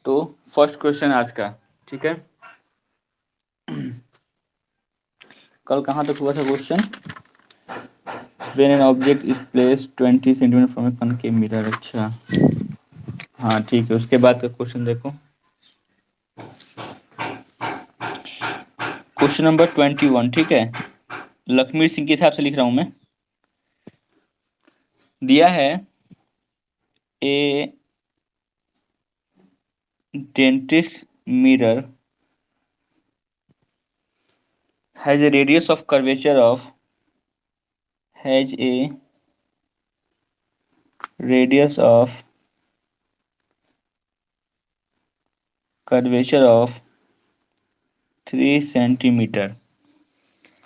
तो first question आज का, ठीक है। कल कहाँ तक हुआ था question? When an object is placed 20 centimetre from A concave mirror. अच्छा, हाँ ठीक है। उसके बाद का क्वेश्चन देखो, क्वेश्चन नंबर 21, ठीक है। लक्ष्मी सिंह के हिसाब से लिख रहा हूं मैं। दिया है a dentist mirror has a radius of curvature of has a radius of curvature of 3 centimeter.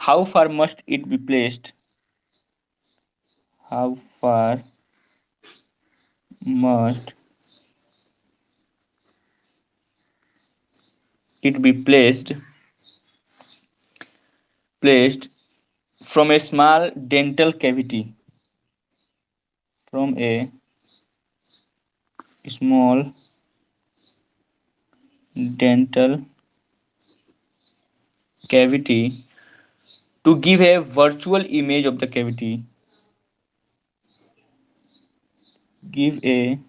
How far must it be placed? How far must it be placed from a small dental cavity, from a small dental cavity to give a virtual image of the cavity. Give a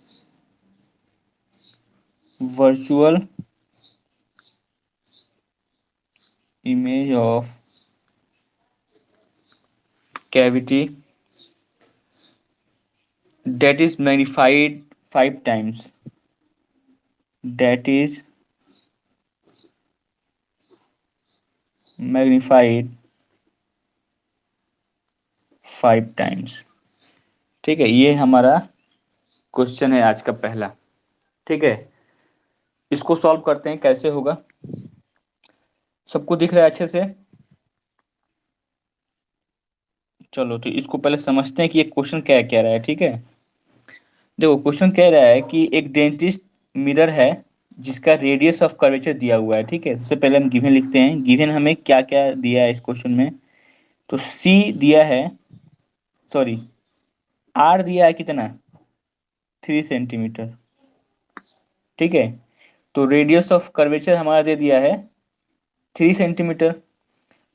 virtual image of cavity that is magnified 5 times. That is magnified 5 times. ठीक है, ये हमारा question है आज का पहला। ठीक है, इसको सॉल्व करते हैं, कैसे होगा। सबको दिख रहा है अच्छे से? चलो तो इसको पहले समझते हैं कि ये क्वेश्चन क्या कह रहा है। ठीक है, देखो क्वेश्चन कह रहा है कि एक डेंटिस्ट मिरर है जिसका रेडियस ऑफ कर्वेचर दिया हुआ है। ठीक है, सबसे पहले हम गिवन लिखते हैं। गिवन हमें क्या क्या दिया है इस क्वेश्चन में। तो सी दिया है, सॉरी आर दिया है कितना, 3 सेंटीमीटर। ठीक है, तो रेडियस ऑफ कर्वेचर हमारा दे दिया है 3 सेंटीमीटर।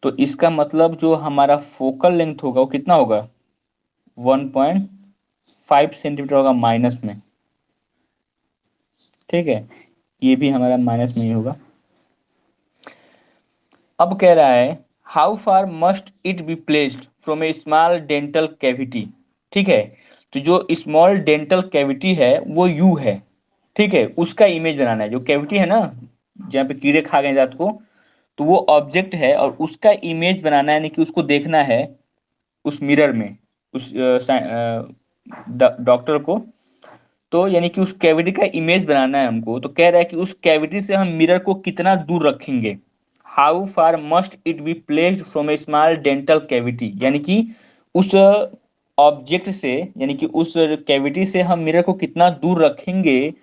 तो इसका मतलब जो हमारा फोकल लेंथ होगा वो कितना होगा, 1.5 सेंटीमीटर होगा माइनस में। ठीक है, ये भी हमारा माइनस में ही होगा। अब कह रहा है how far must it be placed from A small dental cavity. ठीक है, तो जो स्मॉल डेंटल कैविटी है वो यू है। ठीक है, उसका इमेज बनाना है। जो कैविटी है ना, जहाँ पे कीड़े खा गए रात को, तो वो ऑब्जेक्ट है और उसका इमेज बनाना है, यानी कि उसको देखना है उस मिरर में, उस डॉक्टर को। तो यानी कि उस कैविटी का इमेज बनाना है हमको। तो कह रहा है कि उस कैविटी से हम मिरर को कितना दूर रखेंगे। How far must it be placed from A small dental cavity, यानी कि उस ऑब्जेक्ट से, यानी कि उस कैविटी से हम मिरर को कितना दूर रखेंगे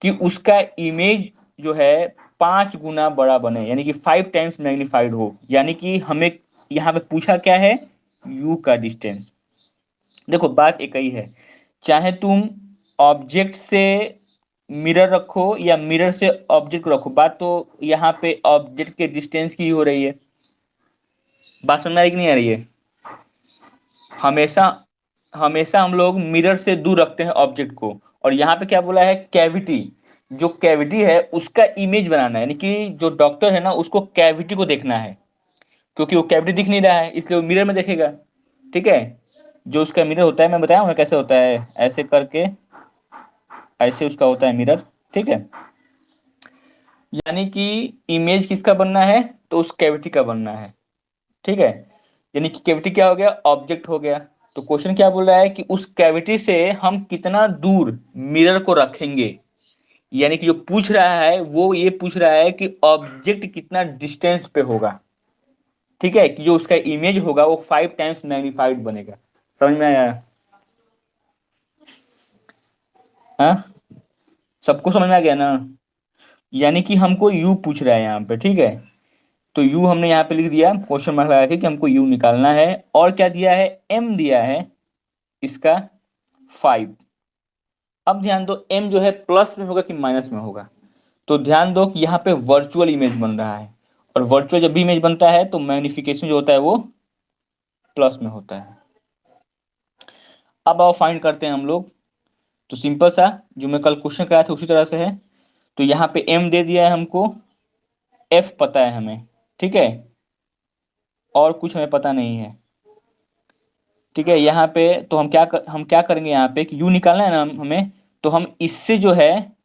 कि उसका इमेज जो है 5 गुना बड़ा बने, यानी कि 5 टाइम्स मैग्नीफाइड हो। यानी कि हमें यहाँ पे पूछा क्या है, यू का डिस्टेंस। देखो बात एक ही है, चाहे तुम ऑब्जेक्ट से मिरर रखो या मिरर से ऑब्जेक्ट रखो, बात तो यहाँ पे ऑब्जेक्ट के डिस्टेंस की हो रही है। बात समझ में आ रही कि नहीं आ रही है? हमेशा हमेशा हम लोग मिरर से दूर रखते हैं ऑब्जेक्ट को। और यहाँ पे क्या बोला है, कैविटी। जो कैविटी है उसका इमेज बनाना है, यानी कि जो डॉक्टर है ना उसको कैविटी को देखना है, क्योंकि वो कैविटी दिख नहीं रहा है इसलिए वो मिरर में देखेगा। ठीक है, जो उसका मिरर होता है मैं बताया हूँ कैसे होता है, ऐसे करके ऐसे उसका होता है मिरर। ठीक है, यानी कि इमेज किसका बनना है, तो उस कैविटी का बनना है। ठीक है, यानी कि कैविटी क्या हो गया, ऑब्जेक्ट हो गया। तो क्वेश्चन क्या बोल रहा है कि उस कैविटी से हम कितना दूर मिरर को रखेंगे। यानी कि जो पूछ रहा है वो ये पूछ रहा है कि ऑब्जेक्ट कितना डिस्टेंस पे होगा। ठीक है, कि जो उसका इमेज होगा वो 5 टाइम्स मैग्नीफाइड बनेगा। समझ में आया? हाँ, सबको समझ में आ गया ना? यानी कि हमको यू पूछ रहा है यहाँ पे। ठीक है, तो यू हमने यहाँ पे लिख दिया, क्वेश्चन मार्क लगा के कि हमको यू निकालना है। और क्या दिया है, एम दिया है इसका 5। अब ध्यान दो, एम जो है प्लस में होगा कि माइनस में होगा। तो ध्यान दो कि यहाँ पे वर्चुअल इमेज बन रहा है, और वर्चुअल जब भी इमेज बनता है तो मैग्निफिकेशन जो होता है वो प्लस में होता है। अब आओ फाइंड करते हैं हम लोग। तो सिंपल सा जो मैं कल क्वेश्चन कराया था उसी तरह से है। तो यहाँ पे m दे दिया है हमको, f पता है हमें, ठीक है, और कुछ हमें पता नहीं है, ठीक है। यहाँ पे तो हम क्या करेंगे यहाँ पे कि u निकालना है ना हमें, तो हम इससे जो है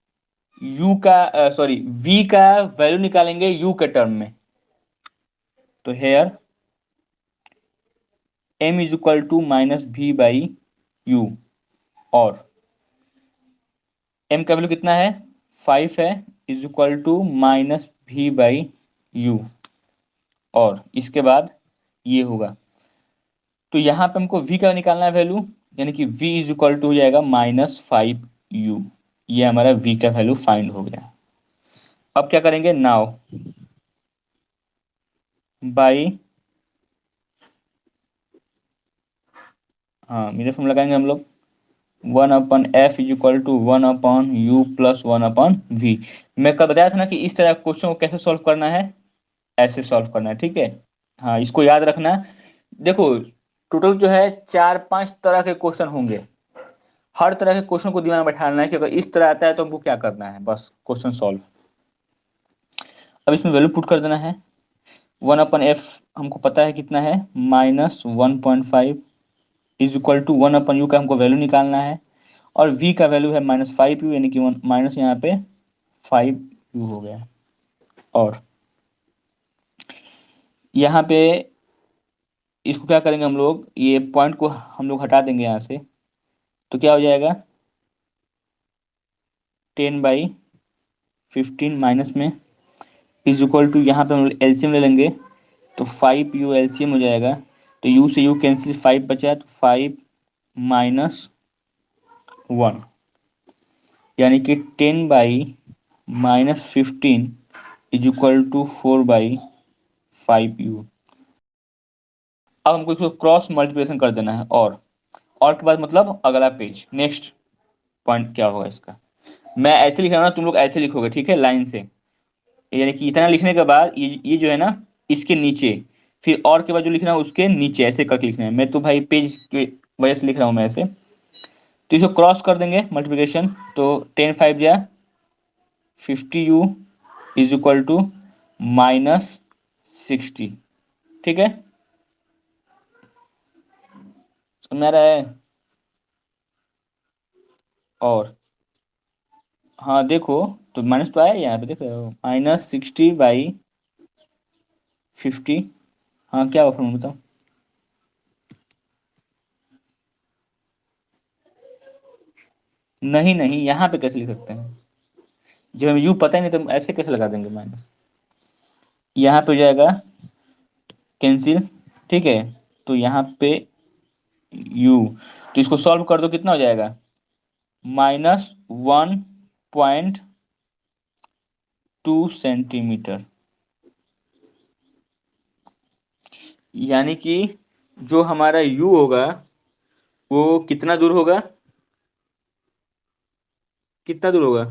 u का सॉरी v का वैल्यू निकालेंगे u के टर्म में। तो here m is equal to minus v by u, और m का वैल्यू कितना है 5 है, is equal to minus v by u, और इसके बाद ये होगा। तो यहाँ पे हमको v का निकालना है वैल्यू, यानी कि v इज इक्वल टू हो जाएगा -5u। ये हमारा v का वैल्यू फाइंड हो गया। अब क्या करेंगे, नाउ बाई, हाँ मेरे फॉर्म लगाएंगे हम लोग, 1/f is equal to 1/u plus 1/v। मैं कल बताया था ना कि इस तरह क्वेश्चन को कैसे सॉल्व करना है, ऐसे सॉल्व करना है, ठीक है। हाँ इसको याद रखना। देखो टोटल जो है 4-5 तरह के क्वेश्चन होंगे, हर तरह के क्वेश्चन को दिमाग में बैठाना है कि अगर इस तरह आता है तो हमको क्या करना है, बस क्वेश्चन सॉल्व। अब इसमें वैल्यू पुट कर देना है। 1/f हमको पता है कितना है -1.5 इज इक्वल टू 1/u का हमको वैल्यू निकालना है, और v का वैल्यू है -5u, यानी कि माइनस यहाँ पे 5u हो गया। और यहाँ पे इसको क्या करेंगे हम लोग, ये पॉइंट को हम लोग हटा देंगे यहाँ से, तो क्या हो जाएगा 10/15 माइनस में इज इक्वल टू, यहाँ पे हम लोग एलसीएम ले लेंगे, तो 5u एलसीएम हो जाएगा। तो u से u कैंसिल, 5 बचा, तो 5 माइनस 1, यानी कि 10/-15 इज इक्वल टू 4/5u। अब हमको इसको क्रॉस मल्टीप्लिकेशन कर देना है, और के बाद मतलब अगला पेज, नेक्स्ट पॉइंट क्या होगा इसका। मैं ऐसे लिख रहा हूँ ना, तुम लोग ऐसे लिखोगे, ठीक है, लाइन से, यानी कि इतना लिखने के बाद ये जो है ना इसके नीचे, फिर और के बाद जो लिखना है उसके नीचे, ऐसे करके लिखना है। मैं तो भाई पेज की वजह से लिख रहा हूँ मैं ऐसे। तो इसको क्रॉस कर देंगे मल्टीप्लिकेशन, तो 10×5 जा 50u इज इक्वल टू -60, ठीक है, समझ आ रहा है। और हाँ देखो, तो माइनस तो आया यहाँ पे, देख रहे हो, -60/50। हाँ क्या हुआ फॉर्मूला बताओ। नहीं नहीं, यहाँ पे कैसे लिख सकते हैं, जब हमें यू पता ही नहीं तो ऐसे कैसे लगा देंगे माइनस। यहाँ पे हो जाएगा कैंसिल, ठीक है, तो यहाँ पे यू, तो इसको सॉल्व कर दो, कितना हो जाएगा -1.2 सेंटीमीटर, यानी कि जो हमारा u होगा वो कितना दूर होगा, कितना दूर होगा।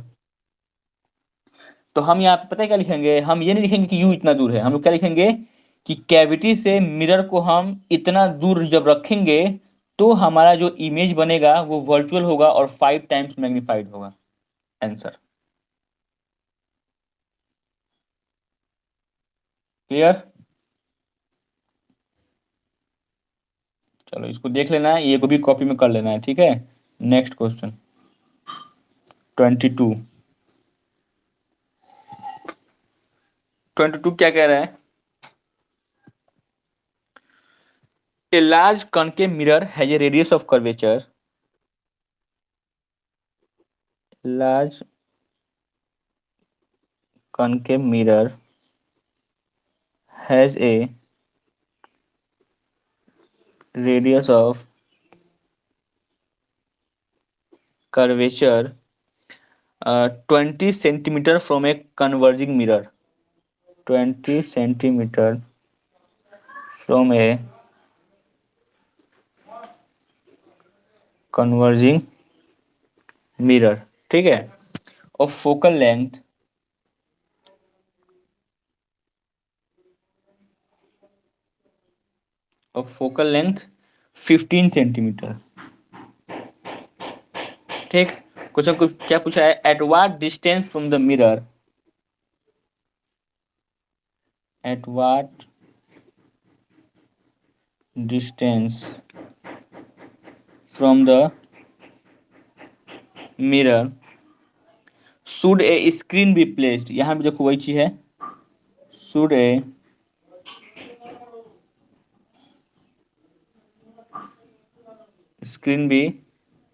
तो हम यहाँ पे पता है क्या लिखेंगे, हम ये नहीं लिखेंगे कि u इतना दूर है, हम लोग क्या लिखेंगे कि कैविटी से मिरर को हम इतना दूर जब रखेंगे तो हमारा जो इमेज बनेगा वो वर्चुअल होगा और 5 टाइम्स मैग्नीफाइड होगा। Answer clear. चलो इसको देख लेना है, ये को भी कॉपी में कर लेना है, ठीक है। Next question 22। 22 क्या कह रहा है, A large concave mirror has a radius of curvature. Large concave mirror has a radius of curvature 20 centimeter from a converging mirror. 20 centimeter from a converging mirror, ठीक है, of focal length of focal length 15 centimetre. ठीक, question को क्या पूछा है, at what distance from the mirror, at what distance from the mirror should A screen be placed, यहां भी देखो वही चीज है, should A screen be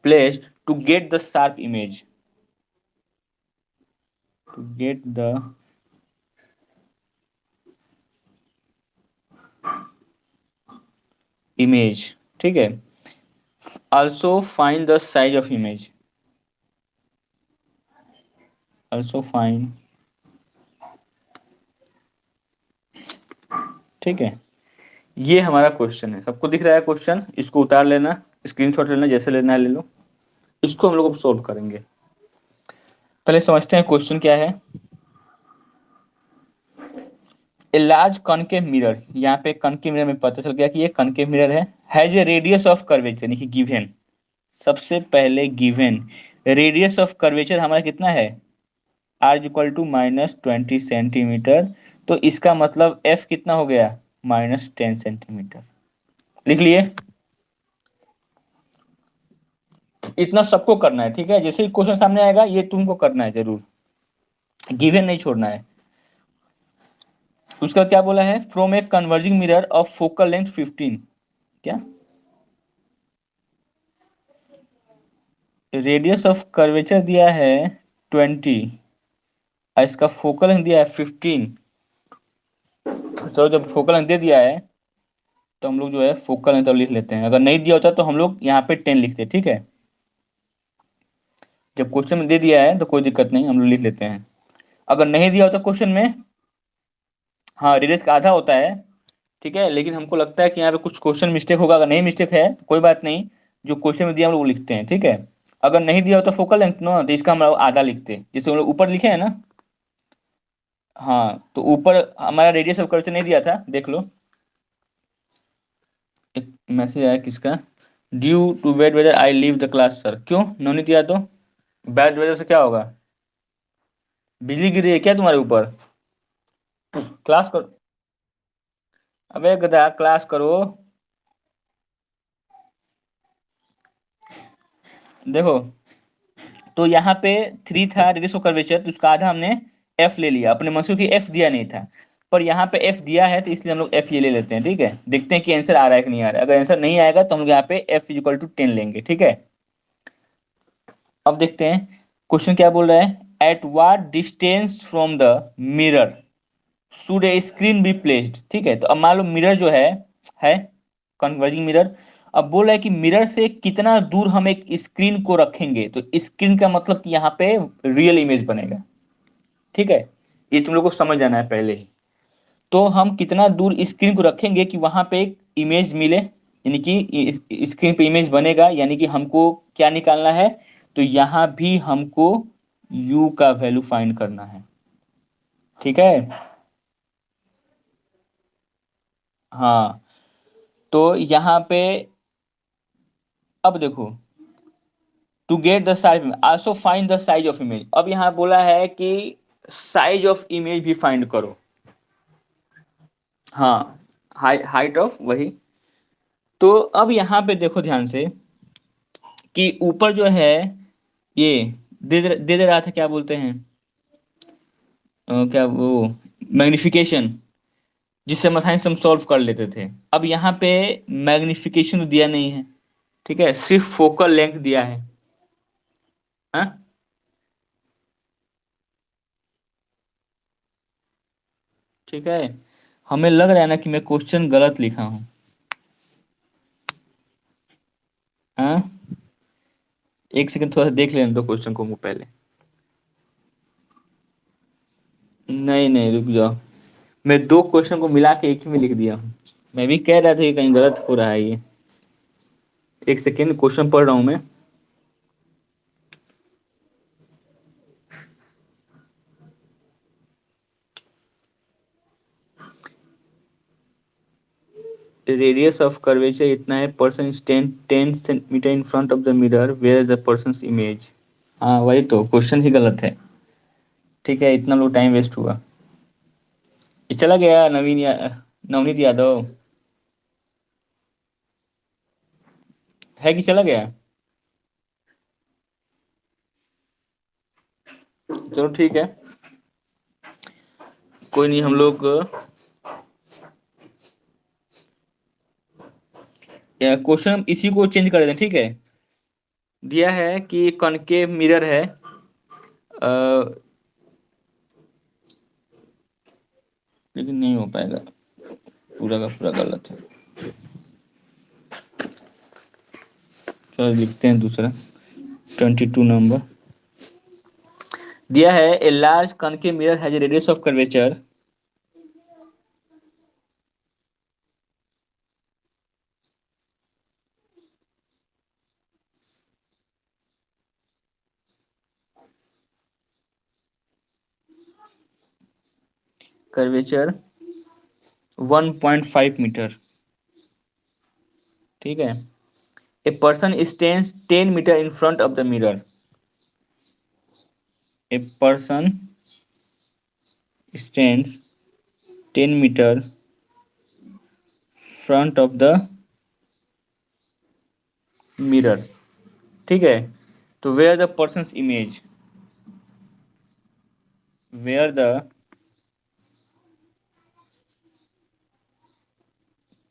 placed to get the sharp image, to get the image। ठीक है, also find the size of image, also find, ठीक है, ये हमारा क्वेश्चन है। सबको दिख रहा है क्वेश्चन, इसको उतार लेना, स्क्रीनशॉट लेना, जैसे लेना है ले लो। इसको हम लोग अब सोल्व करेंगे। पहले समझते हैं क्वेश्चन क्या है। ए लार्ज कॉनकेव मिरर, यहाँ पे कॉनकेव मिरर में पता चल गया कि ये कॉनकेव मिरर है, has a radius of curvature, यानी कि गिवन, सबसे पहले गिवन रेडियस ऑफ कर्वेचर हमारा कितना है, आर इक्वल टू -20 सेंटीमीटर। तो इसका मतलब एफ कितना हो गया, -10 सेंटीमीटर। लिख लिए, इतना सबको करना है। ठीक है, जैसे ही क्वेश्चन सामने आएगा ये तुमको करना है जरूर, गिवन नहीं छोड़ना है। उसका क्या बोला है, from a converging mirror of focal length 15, क्या रेडियस ऑफ कर्वेचर दिया है 20 और इसका फोकल लेंथ दिया है 15। तो जब फोकल लेंथ दे दिया है तो हम लोग जो है फोकल लेंथ लिख लेते हैं, अगर नहीं दिया होता तो हम लोग यहाँ पे 10 लिखते। ठीक है, जब क्वेश्चन में दे दिया है तो कोई दिक्कत नहीं, हम लोग लिख लेते हैं। अगर नहीं दिया होता क्वेश्चन में, हाँ रेडियस का आधा होता है। ठीक है, लेकिन हमको लगता है कि यहाँ पे कुछ क्वेश्चन मिस्टेक होगा, अगर नहीं मिस्टेक है तो कोई बात नहीं, जो क्वेश्चन में दिया हम लोग लिखते हैं। ठीक है, अगर नहीं दिया होता फोकल लेंथ ना, तो इसका हम लोग आधा लिखते हैं, जैसे हम लोग ऊपर लिखे हैं ना। हाँ, तो ऊपर हमारा रेडियस ऑफ कर्वेचर नहीं दिया था, देख लो। एक मैसेज आया किसका, due to bad weather I leave the class sir, क्यों नो नहीं दिया तो, बैड वेदर से क्या होगा, बिजली गिरी है क्या तुम्हारे ऊपर, क्लास करो, अबे गधा क्लास करो। देखो, तो यहाँ पे 3 था रेडियस ऑफ कर्वेचर, तो उसका आधा हमने एफ ले लिया, अपने मनसू की एफ दिया नहीं था, पर यहाँ पे एफ दिया है तो इसलिए हम लोग एफ ये ले लेते हैं। ठीक है, देखते हैं कि आंसर आ रहा है कि नहीं आ रहा है, अगर आंसर नहीं आएगा तो हम लोग यहाँ पे एफ इक्वल टू 10 लेंगे। ठीक है, अब देखते हैं क्वेश्चन क्या बोल रहा है, at what distance from the mirror should A screen be placed. ठीक है, तो अब मान लो मिरर जो है कन्वर्जिंग मिरर, अब बोल रहा है कि मिरर से कितना दूर हम एक स्क्रीन को रखेंगे, तो स्क्रीन का मतलब कि यहाँ पे रियल इमेज बनेगा। ठीक है, ये तुम लोग को समझ जाना है पहले ही। तो हम कितना दूर स्क्रीन को रखेंगे कि वहां पे एक इमेज मिले, यानी कि स्क्रीन पे इमेज बनेगा, यानी कि हमको क्या निकालना है, तो यहाँ भी हमको u का वैल्यू फाइंड करना है। ठीक है, हाँ, तो यहाँ पे अब देखो, to get the size also find the size of image, अब यहाँ बोला है कि साइज ऑफ इमेज भी फाइंड करो। हाँ, हाइट ऑफ वही, तो अब यहाँ पे देखो ध्यान से कि ऊपर जो है ये दे दे रहा था, क्या बोलते हैं, क्या वो मैग्निफिकेशन, जिससे हम सॉल्व कर लेते थे। अब यहाँ पे मैग्निफिकेशन तो दिया नहीं है, ठीक है, सिर्फ फोकल लेंथ दिया है। हाँ, ठीक है, हमें लग रहा है ना कि मैं क्वेश्चन गलत लिखा हूँ। हाँ, एक सेकंड थोड़ा सा देख लेने दो क्वेश्चन को मुझे पहले। नहीं नहीं, रुक जाओ, मैं दो क्वेश्चन को मिला के एक ही में लिख दिया हूँ। मैं भी कह रहा था कि कहीं गलत हो रहा है ये। एक सेकेंड, क्वेश्चन पढ़ रहा हूँ मैं। रेडियस ऑफ कर्वेचर इतना है, person stand 10 centimetre in front of the mirror where the person's image. हाँ वही तो, क्वेश्चन ही गलत है। ठीक है, इतना लोग टाइम वेस्ट हुआ। ये चला गया नवनीत यादव, है कि चला गया? चलो ठीक है, कोई नहीं, हम लोग क्वेश्चन इसी को चेंज कर देते हैं, ठीक है। दिया है कि कॉनकेव मिरर है, लेकिन नहीं हो पाएगा, पूरा का पूरा गलत है। चलो लिखते हैं दूसरा, 22 नंबर। दिया है a large concave mirror has a radius of curvature, curvature 1.5 metre, ठीक है। A person stands 10 metre in front of the mirror, a person stands 10 metre front of the mirror, ठीक है। तो where the person's image, where the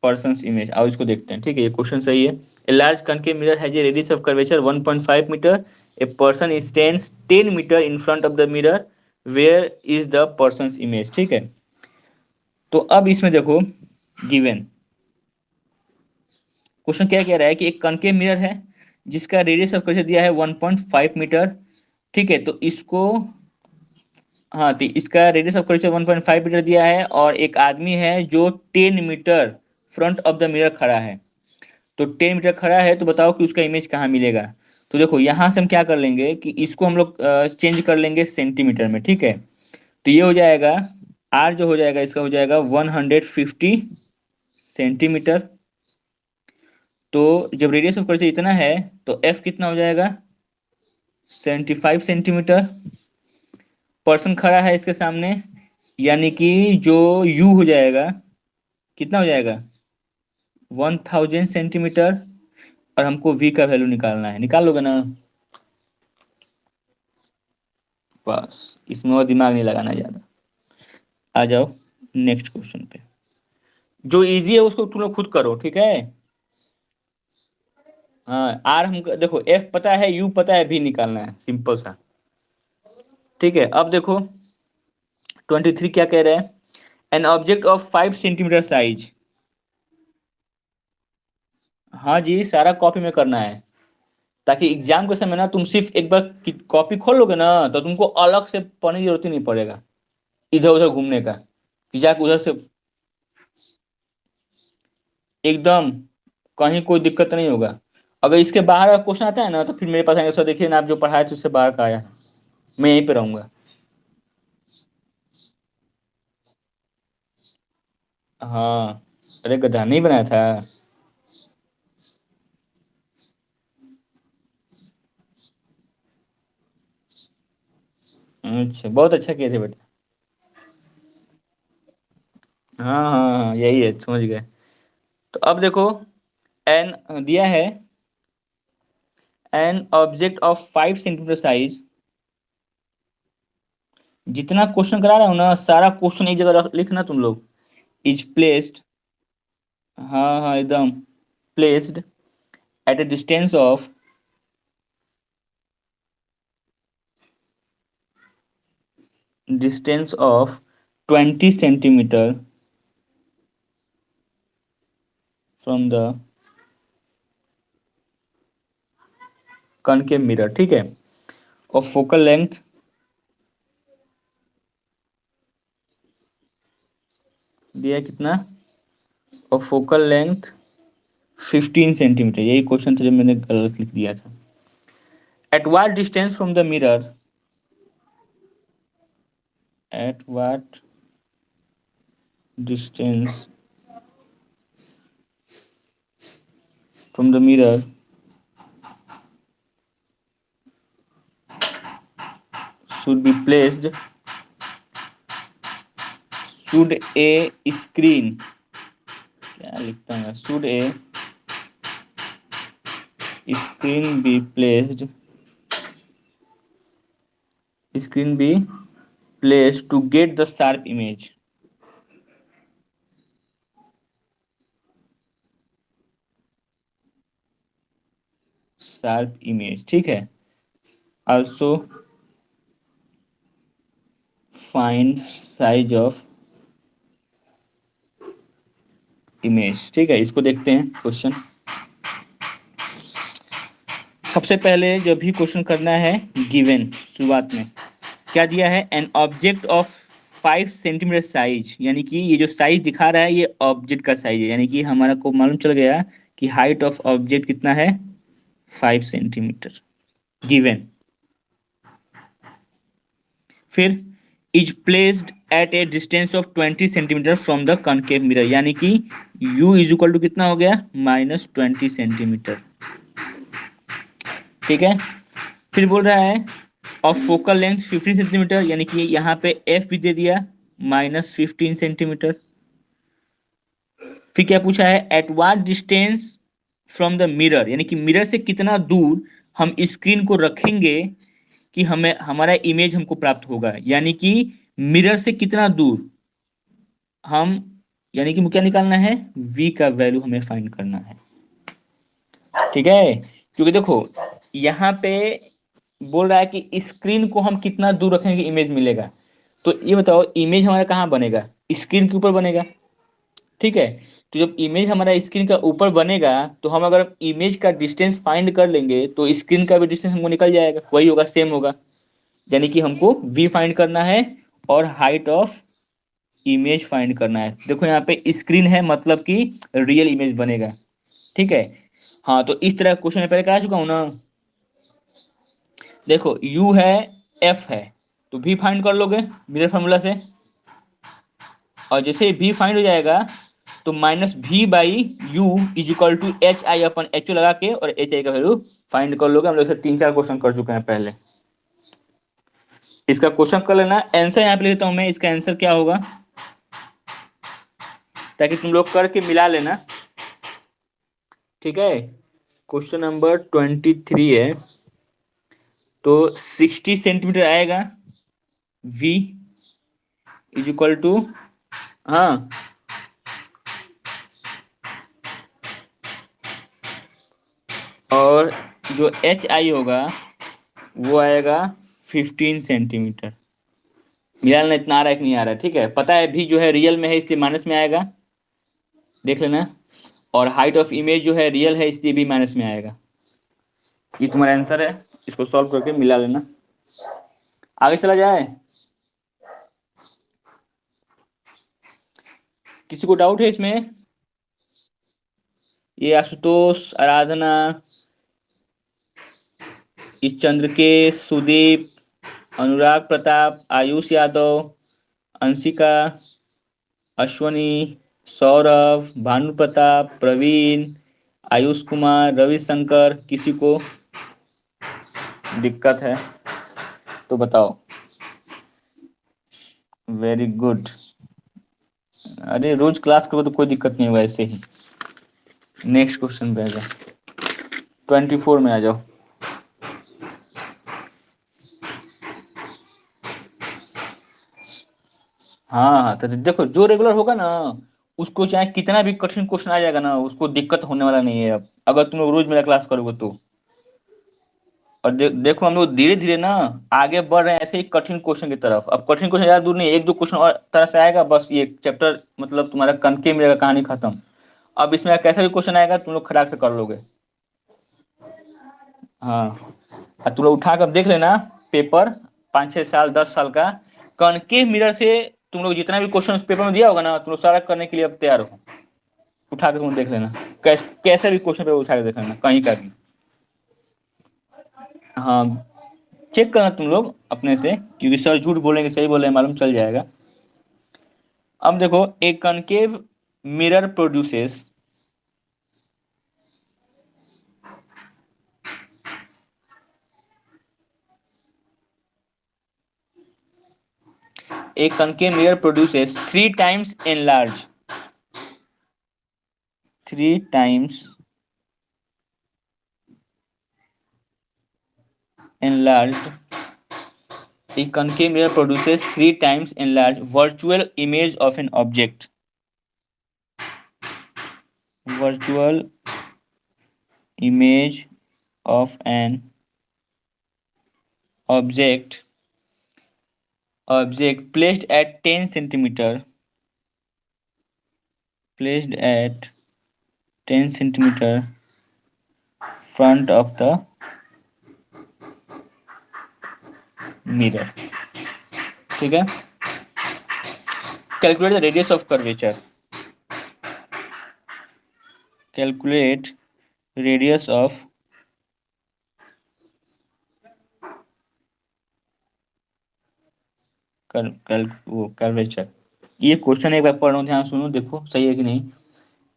person's image, आओ इसको देखते हैं, ठीक है। ये क्वेश्चन सही है। A large concave mirror has a radius of curvature 1.5 metre, a person stands 10 metre in front of the mirror, where is the person's image, ठीक है। तो अब इसमें देखो, गिवन क्वेश्चन क्या कह रहा है कि एक कनकेव मिरर है जिसका रेडियस ऑफ कर्वेचर दिया है 1.5 मीटर, ठीक है। तो इसको, हाँ, तो इसका रेडियस ऑफ कर्वेचर 1.5 मीटर दिया है, और एक आदमी है जो 10 metre front of the mirror खड़ा है। तो 10 मीटर खड़ा है, तो बताओ कि उसका इमेज कहाँ मिलेगा। तो देखो यहाँ से हम क्या कर लेंगे कि इसको हम लोग चेंज कर लेंगे सेंटीमीटर में, ठीक है। तो ये हो जाएगा, आर जो हो जाएगा इसका हो जाएगा 150 सेंटीमीटर। तो जब रेडियस ऑफ कर्वेचर इतना है, तो एफ कितना हो जाएगा, 75 सेंटीमीटर। पर्सन खड़ा है इसके सामने, यानी कि जो यू हो जाएगा, कितना हो जाएगा, 1000 सेंटीमीटर। और हमको वी का वैल्यू निकालना है, निकाल लोगे ना? बस, इसमें और दिमाग नहीं लगाना ज्यादा। आ जाओ नेक्स्ट क्वेश्चन पे, जो इजी है उसको तुम लोग खुद करो, ठीक है। हाँ, आर हम देखो, एफ पता है, यू पता है, भी निकालना है, सिंपल सा, ठीक है। अब देखो 23 क्या कह रहा है, an object of 5 centimetre size. हाँ जी, सारा कॉपी में करना है, ताकि एग्जाम के समय ना तुम सिर्फ एक बार कॉपी खोल लोगे ना, तो तुमको अलग से पढ़ने की जरूरत ही नहीं पड़ेगा, इधर उधर घूमने का, कि जाके उधर से एकदम कहीं कोई दिक्कत नहीं होगा। अगर इसके बाहर का क्वेश्चन आता है ना, तो फिर मेरे पास आएंगे, सर देखिए ना, आप जो पढ़ाए थे उससे बाहर का आया है, मैं यहीं पे रहूंगा। हाँ, अरे गधा नहीं बनाया था। अच्छा, बहुत अच्छा किए थे बेटा। हाँ हाँ हाँ, यही है, समझ गए। तो अब देखो, एन दिया है, an object of 5 centimetre size. जितना क्वेश्चन करा रहा हूँ ना, सारा क्वेश्चन एक जगह लिखना तुम लोग। इज प्लेस्ड, हाँ हाँ एकदम, placed at a distance of 20 centimetre from the concave mirror, ठीक है। और फोकल लेंथ दिया है कितना, और फोकल लेंथ 15 सेंटीमीटर, यही क्वेश्चन था जो मैंने गलत लिख दिया था। At what distance from the mirror, at what distance from the mirror should be placed, should a screen, क्या लिखता है, should a screen be placed, screen be placed to get the sharp image. Sharp image, ठीक है. Also find size of image, ठीक है. इसको देखते हैं क्वेश्चन. सबसे पहले जब भी क्वेश्चन करना है, गिवन शुरुआत में क्या दिया है, an object of 5 centimetre size, यानी कि ये जो साइज दिखा रहा है ये ऑब्जेक्ट का साइज है, यानी कि हमारा को मालूम चल गया कि हाइट ऑफ ऑब्जेक्ट कितना है, 5 सेंटीमीटर गिवन. फिर is placed at a distance of 20 centimetre from the concave mirror, यानी कि u इज इक्वल टू कितना हो गया, -20 सेंटीमीटर. ठीक है. फिर बोल रहा है ऑफ फोकल लेंथ 15 सेंटीमीटर, यानी कि यहाँ पे f भी दे दिया -15 सेंटीमीटर. फिर क्या पूछा है, at what distance from the mirror, यानी कि मिरर से कितना दूर हम स्क्रीन को रखेंगे कि हमें हमारा इमेज हमको प्राप्त होगा, यानी कि मिरर से कितना दूर हम, यानी कि क्या निकालना है, v का वैल्यू हमें फाइंड करना है. ठीक है. क्योंकि देखो यहाँ पे बोल रहा है कि स्क्रीन को हम कितना दूर रखेंगे कि इमेज मिलेगा. तो ये बताओ इमेज हमारा कहाँ बनेगा, स्क्रीन के ऊपर बनेगा. ठीक है. तो जब इमेज हमारा स्क्रीन का ऊपर बनेगा तो हम अगर इमेज का डिस्टेंस फाइंड कर लेंगे तो स्क्रीन का भी डिस्टेंस हमको निकल जाएगा, वही होगा, सेम होगा. यानी कि हमको v फाइंड करना है और हाइट ऑफ इमेज फाइंड करना है. देखो यहाँ पे स्क्रीन है मतलब कि रियल इमेज बनेगा. ठीक है. हाँ, तो इस तरह क्वेश्चन में पहले करा चुका हूं ना. देखो u है, f है, तो v फाइंड कर लोगे मिरर फार्मूला से, और जैसे v फाइंड हो जाएगा तो -v/u is equal to hi/ho लगा के और hi का वैल्यू फाइंड कर लोगे. हम लोग से 3-4 क्वेश्चन कर चुके हैं पहले. इसका क्वेश्चन कर लेना. आंसर यहाँ पे लिख देता हूं मैं, इसका आंसर क्या होगा ताकि तुम लोग करके मिला लेना. ठीक है. क्वेश्चन नंबर 23 है, तो 60 सेंटीमीटर आएगा, v इज इक्वल टू, हाँ, और जो hi होगा वो आएगा 15 सेंटीमीटर. मिला लेना, इतना आ रहा है कि नहीं आ रहा है. ठीक है. पता है भी जो है रियल में है इसलिए माइनस में आएगा, देख लेना. और हाइट ऑफ इमेज जो है रियल है इसलिए भी माइनस में आएगा. ये तुम्हारा आंसर है, इसको सॉल्व करके मिला लेना. आगे चला जाए. किसी को डाउट है इसमें? ये आशुतोष, आराधना, इस चंद्रकेश, सुदीप, अनुराग प्रताप, आयुष यादव, अंशिका, अश्वनी, सौरभ, भानु प्रताप, प्रवीण, आयुष कुमार, रविशंकर, किसी को दिक्कत है तो बताओ. Very good. अरे रोज क्लास करो तो कोई दिक्कत नहीं होगा, ऐसे ही. नेक्स्ट क्वेश्चन पे आ जाओ, 24 में आ जाओ. हाँ, तो देखो जो रेगुलर होगा ना उसको चाहे कितना भी कठिन क्वेश्चन आ जाएगा ना उसको दिक्कत होने वाला नहीं है अब, अगर तुम लोग रोज मेरा क्लास करोगे तो. और देखो हम लोग धीरे धीरे ना आगे बढ़ रहे हैं ऐसे ही कठिन क्वेश्चन की तरफ. अब कठिन क्वेश्चन ज्यादा दूर नहीं, 1-2 क्वेश्चन और तरह से आएगा, बस ये चैप्टर मतलब तुम्हारा कनके मिलेगा, कहानी खत्म. अब इसमें कैसा भी क्वेश्चन आएगा तुम लोग खराक से कर लोगे. हाँ, तुम लोग उठा कर देख लेना पेपर, 5-6 साल 10 साल का कनकेव मिरर से तुम लोग जितना भी क्वेश्चन उस पेपर में दिया होगा ना तुम लोग सारा करने के लिए अब तैयार हो. उठा के तुम देख लेना, कैसे भी क्वेश्चन पेपर उठा के देख लेना, कहीं का भी. हाँ, चेक करना तुम लोग अपने से, क्योंकि सर झूठ बोलेंगे सही बोले मालूम चल जाएगा. अब देखो, एक concave mirror produces A concave mirror produces three times enlarged a concave mirror produces three times enlarged virtual image of an object. Virtual image of an object placed at 10 centimeter front of the mirror. ठीक है. Calculate the radius of curvature. Calculate radius of curvature. ये question एक बार पढ़ रहा हूँ, ध्यान सुनो, देखो सही है कि नहीं.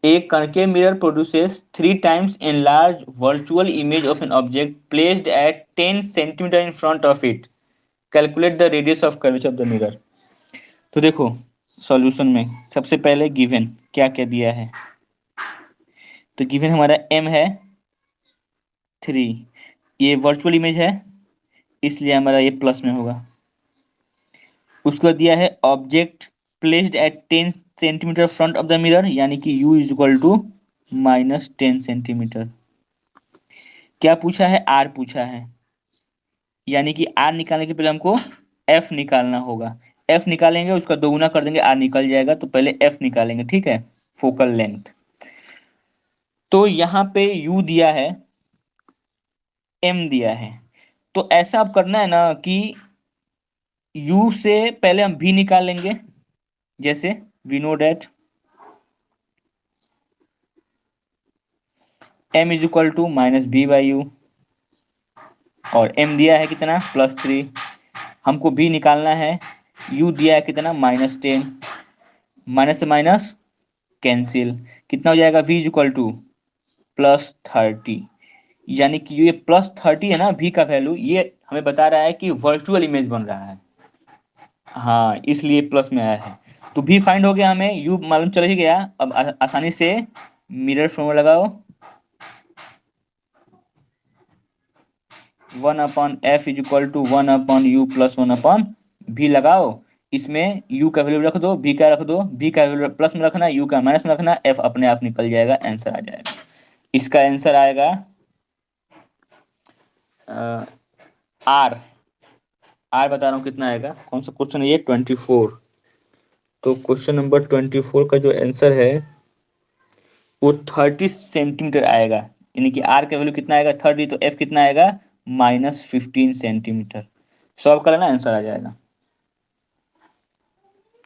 A concave mirror produces three times enlarged virtual image of an object placed at 10 centimeter in front of it. Calculate the radius of curvature of the mirror. तो देखो सॉल्यूशन में सबसे पहले गिवन क्या क्या दिया है. तो गिवन हमारा m है 3, ये वर्चुअल इमेज है इसलिए हमारा ये प्लस में होगा. उसको दिया है object placed at 10 centimetre front of the mirror, यानी कि u is equal to -10 centimetre. क्या पूछा है, r पूछा है, यानी कि r निकालने के पहले हमको f निकालना होगा. f निकालेंगे उसका दोगुना कर देंगे, r निकल जाएगा. तो पहले f निकालेंगे, ठीक है, फोकल लेंथ. तो यहाँ पे u दिया है, m दिया है. तो ऐसा अब करना है ना कि u से पहले हम v निकाल लेंगे. जैसे we know that m is equal to -b/u और m दिया है कितना +3. हमको b निकालना है, u दिया है कितना -10. माइनस से माइनस कैंसिल, कितना हो जाएगा v इज इक्वल टू +30. यानी कि ये +30 है ना v का वैल्यू, ये हमें बता रहा है कि वर्चुअल इमेज बन रहा है. हाँ, इसलिए प्लस में आया है. तो v फाइंड हो गया, हमें u मालूम चल ही गया. अब आसानी से मिरर फॉर्मूला लगाओ. 1/f is equal to 1/u + 1/v लगाओ. इसमें u का वैल्यू रख दो, v का रख दो, v का वैल्यू प्लस में रखना, u का माइनस में रखना, f अपने आप निकल जाएगा, आंसर आ जाएगा. इसका आंसर आएगा r बता रहा हूँ कितना आएगा. कौन सा क्वेश्चन है ये, 24. तो क्वेश्चन नंबर 24 का जो आंसर है वो 30 सेंटीमीटर आएगा. यानी कि r का वैल्यू कितना आएगा 30, तो f कितना आएगा -15 सेंटीमीटर. सॉल्व करना, आंसर आ जाएगा.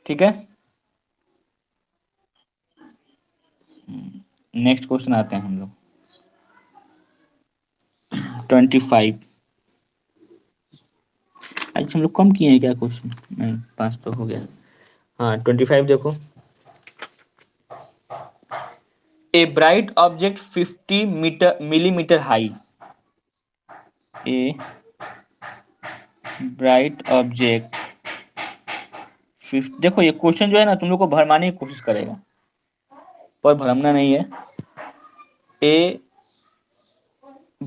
ठीक है. नेक्स्ट क्वेश्चन आते हैं हम लोग 25. अच्छा हम लोग कम किए हैं क्या क्वेश्चन, नहीं 5 तो हो गया. हाँ 25 देखो. A bright object 50 millimetre high. A bright object 50, देखो ये क्वेश्चन जो है ना तुम लोग को भरमाने की कोशिश करेगा, पर भरमना नहीं है. ए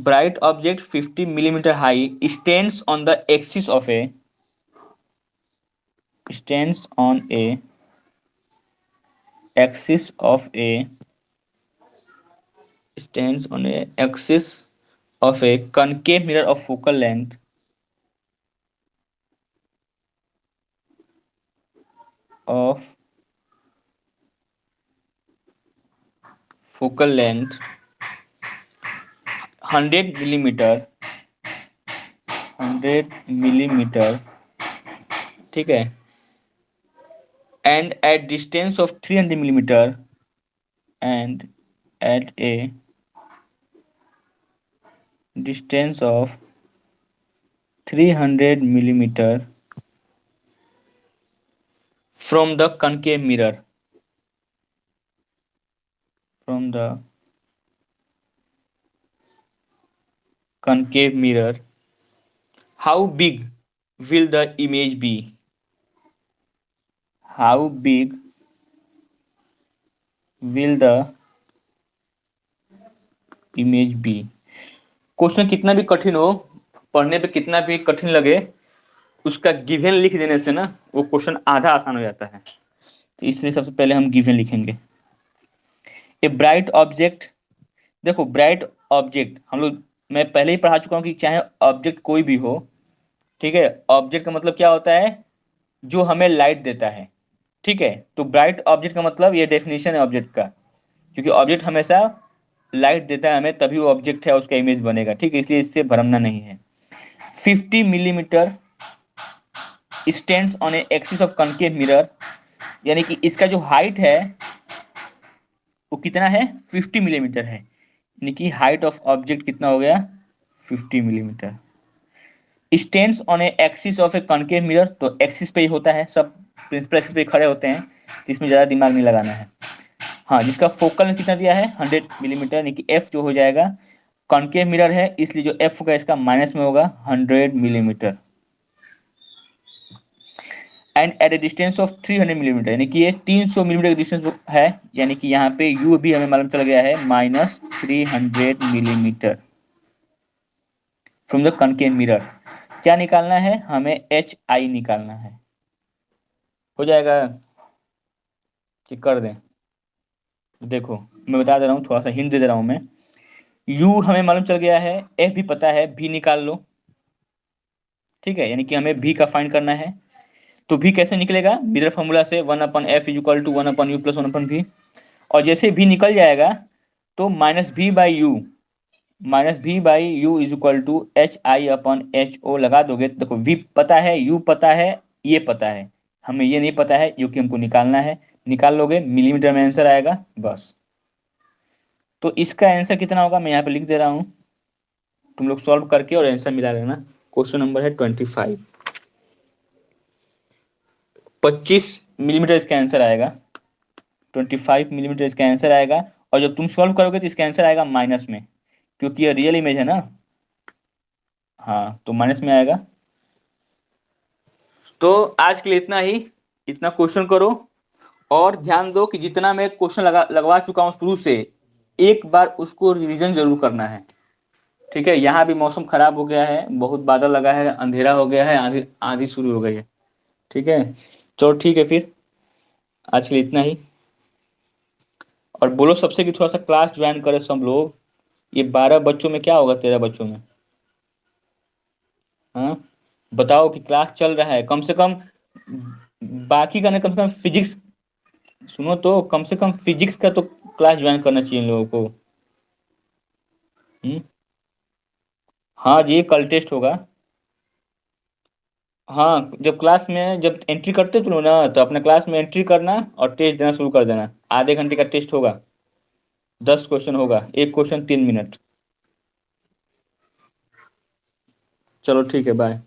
bright object 50 millimeter high stands on the axis of a axis of a concave mirror of focal length 100 millimeter, ठीक है, and at distance of 300 millimeter and at a distance of 300 millimeter from the concave mirror. How big will the image be? How big will the image be. Question कितना भी कठिन हो, पढ़ने पे कितना भी कठिन लगे, उसका गिवन लिख देने से ना वो क्वेश्चन आधा आसान हो जाता है। तो इसलिए सबसे पहले हम गिवन लिखेंगे। ए ब्राइट ऑब्जेक्ट, देखो ब्राइट ऑब्जेक्ट हम लोग, मैं पहले ही पढ़ा चुका हूँ कि चाहे ऑब्जेक्ट कोई भी हो, ठीक है, ऑब्जेक्ट का मतलब क्या होता है, जो हमें लाइट देता है, ठीक है। तो ब्राइट ऑब्जेक्ट का मतलब ये डेफिनेशन है ऑब्जेक्ट का, क्योंकि ऑब्जेक्ट हमेशा लाइट देता है हमें, तभी वो ऑब्जेक्ट है, उसका इमेज बनेगा, ठीक है, इसलिए इससे भरमना नहीं है। 50 millimetre stands on A axis of concave mirror, यानी कि इसका जो हाइट है वो कितना है, 50 मिलीमीटर है, यानी कि हाइट ऑफ ऑब्जेक्ट कितना हो गया, 50 millimetre. Stands on A axis of A concave mirror, तो एक्सिस पे ही होता है, सब प्रिंसिपल एक्सिस पे ही खड़े होते हैं, तो इसमें ज़्यादा दिमाग नहीं लगाना है। हाँ, जिसका फोकल कितना दिया है, 100 मिलीमीटर, यानी कि एफ जो हो जाएगा, कॉनकेव मिरर है इसलिए जो एफ होगा इसका माइनस में होगा 100 millimetre. And at a distance of 300 millimetre, यानी कि ये 300 मिलीमीटर का डिस्टेंस है, यानी कि यहाँ पे यू भी हमें मालूम चल गया है -300 millimetre from the concave mirror. क्या निकालना है हमें, एच आई निकालना है। हो जाएगा कि कर दें, देखो मैं बता दे रहा हूँ, थोड़ा सा हिंट दे दे रहा हूँ मैं। यू हमें मालूम चल गया है, एफ भी पता है, भी निकाल लो, ठीक है, यानी कि हमें भी का फाइंड करना है। तो भी कैसे निकलेगा, मिरर फॉर्मूला से 1/f = 1/u+1/v। और जैसे भी निकल जाएगा तो -v/u, -v/u = HI/HO लगा दोगे, तो देखो v पता है, u पता है, ये पता है, हमें ये नहीं पता है जो कि हमको निकालना है। निकाल लोगे, मिलीमीटर में आंसर आएगा बस। तो इसका आंसर कितना होगा मैं यहाँ पे लिख दे रहा हूँ, तुम लोग सॉल्व करके और आंसर मिला लेना। क्वेश्चन नंबर है 25, 25 मिलीमीटर इसका आंसर आएगा, 25 मिलीमीटर इसका आंसर आएगा। और जब तुम सॉल्व करोगे तो इसका आंसर आएगा माइनस में, क्योंकि ये रियल इमेज है ना, हाँ तो माइनस में आएगा। तो आज के लिए इतना ही, इतना क्वेश्चन करो, और ध्यान दो कि जितना मैं क्वेश्चन लगवा चुका हूँ शुरू से, एक बार उसको रिवीजन जरूर करना है, ठीक है। यहाँ भी मौसम खराब हो गया है, बहुत बादल लगा है, अंधेरा हो गया है, आंधी आंधी शुरू हो गई है, ठीक है। चलो ठीक है, फिर आज के लिए इतना ही। और बोलो सबसे कि थोड़ा सा क्लास ज्वाइन करे सब लोग। ये 12 बच्चों में क्या होगा, 13 बच्चों में, हाँ बताओ कि क्लास चल रहा है, कम से कम बाकी का नहीं, कम से कम फिजिक्स, सुनो तो कम से कम फिजिक्स का तो क्लास ज्वाइन करना चाहिए इन लोगों को। हम्म, हाँ जी कल टेस्ट होगा। हाँ जब क्लास में जब एंट्री करते तुम लोग ना, तो अपने क्लास में एंट्री करना और टेस्ट देना शुरू कर देना। आधे घंटे का टेस्ट होगा, 10 क्वेश्चन होगा, एक क्वेश्चन 3 मिनट। चलो ठीक है, बाय।